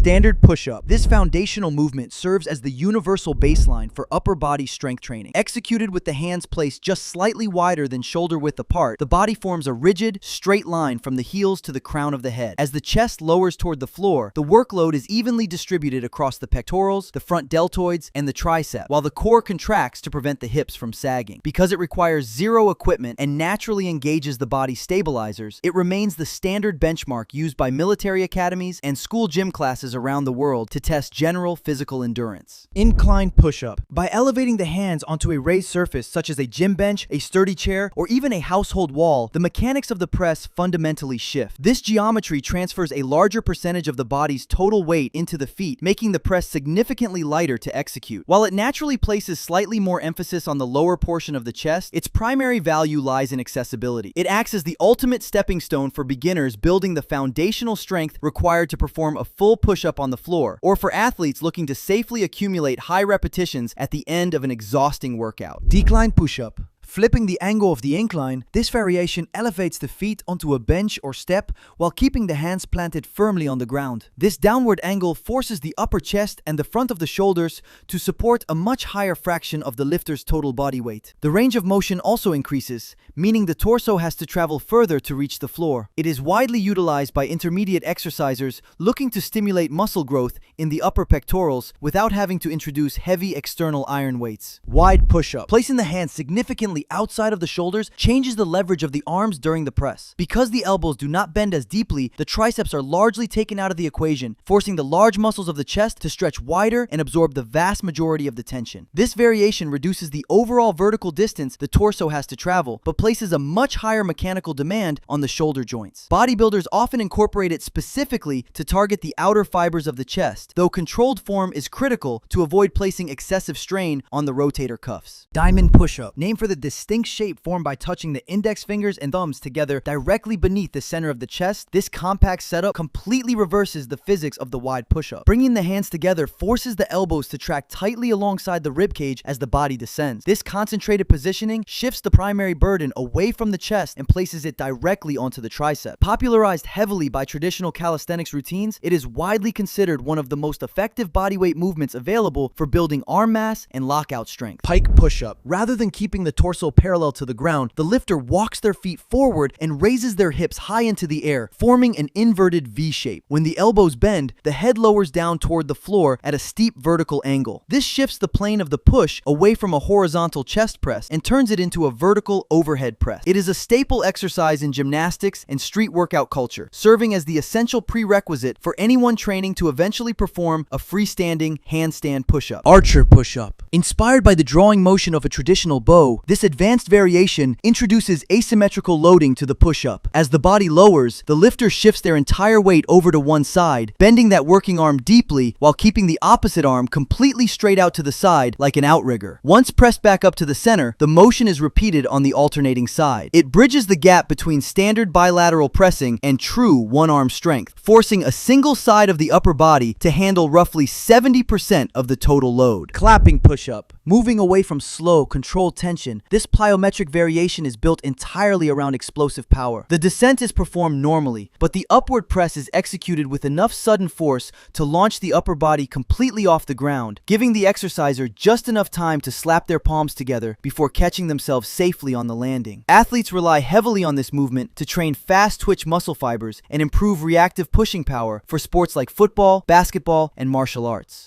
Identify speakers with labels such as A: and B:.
A: Standard push-up. This foundational movement serves as the universal baseline for upper body strength training. Executed with the hands placed just slightly wider than shoulder width apart, the body forms a rigid, straight line from the heels to the crown of the head. As the chest lowers toward the floor, the workload is evenly distributed across the pectorals, the front deltoids, and the tricep, while the core contracts to prevent the hips from sagging. Because it requires zero equipment and naturally engages the body's stabilizers, it remains the standard benchmark used by military academies and school gym classes around the world to test general physical endurance. Incline push-up. By elevating the hands onto a raised surface such as a gym bench, a sturdy chair, or even a household wall, the mechanics of the press fundamentally shift. This geometry transfers a larger percentage of the body's total weight into the feet, making the press significantly lighter to execute. While it naturally places slightly more emphasis on the lower portion of the chest, its primary value lies in accessibility. It acts as the ultimate stepping stone for beginners building the foundational strength required to perform a full push-up on the floor, or for athletes looking to safely accumulate high repetitions at the end of an exhausting workout. Decline push-up. Flipping the angle of the incline, this variation elevates the feet onto a bench or step while keeping the hands planted firmly on the ground. This downward angle forces the upper chest and the front of the shoulders to support a much higher fraction of the lifter's total body weight. The range of motion also increases, meaning the torso has to travel further to reach the floor. It is widely utilized by intermediate exercisers looking to stimulate muscle growth in the upper pectorals without having to introduce heavy external iron weights. Wide push-up. Placing the hands significantly outside of the shoulders changes the leverage of the arms during the press. Because the elbows do not bend as deeply, the triceps are largely taken out of the equation, forcing the large muscles of the chest to stretch wider and absorb the vast majority of the tension. This variation reduces the overall vertical distance the torso has to travel, but places a much higher mechanical demand on the shoulder joints. Bodybuilders often incorporate it specifically to target the outer fibers of the chest, though controlled form is critical to avoid placing excessive strain on the rotator cuffs. Diamond push-up. Named for the distinct shape formed by touching the index fingers and thumbs together directly beneath the center of the chest, this compact setup completely reverses the physics of the wide push-up. Bringing the hands together forces the elbows to track tightly alongside the ribcage as the body descends. This concentrated positioning shifts the primary burden away from the chest and places it directly onto the tricep. Popularized heavily by traditional calisthenics routines, it is widely considered one of the most effective bodyweight movements available for building arm mass and lockout strength. Pike push-up. Rather than keeping the torso parallel to the ground, the lifter walks their feet forward and raises their hips high into the air, forming an inverted V shape. When the elbows bend, the head lowers down toward the floor at a steep vertical angle. This shifts the plane of the push away from a horizontal chest press and turns it into a vertical overhead press. It is a staple exercise in gymnastics and street workout culture, serving as the essential prerequisite for anyone training to eventually perform a freestanding handstand push-up. Archer push-up. Inspired by the drawing motion of a traditional bow, this advanced variation introduces asymmetrical loading to the push-up. As the body lowers, the lifter shifts their entire weight over to one side, bending that working arm deeply while keeping the opposite arm completely straight out to the side like an outrigger. Once pressed back up to the center, the motion is repeated on the alternating side. It bridges the gap between standard bilateral pressing and true one-arm strength, forcing a single side of the upper body to handle roughly 70% of the total load. Clapping push-up. Moving away from slow, controlled tension, this plyometric variation is built entirely around explosive power. The descent is performed normally, but the upward press is executed with enough sudden force to launch the upper body completely off the ground, giving the exerciser just enough time to slap their palms together before catching themselves safely on the landing. Athletes rely heavily on this movement to train fast twitch muscle fibers and improve reactive pushing power for sports like football, basketball, and martial arts.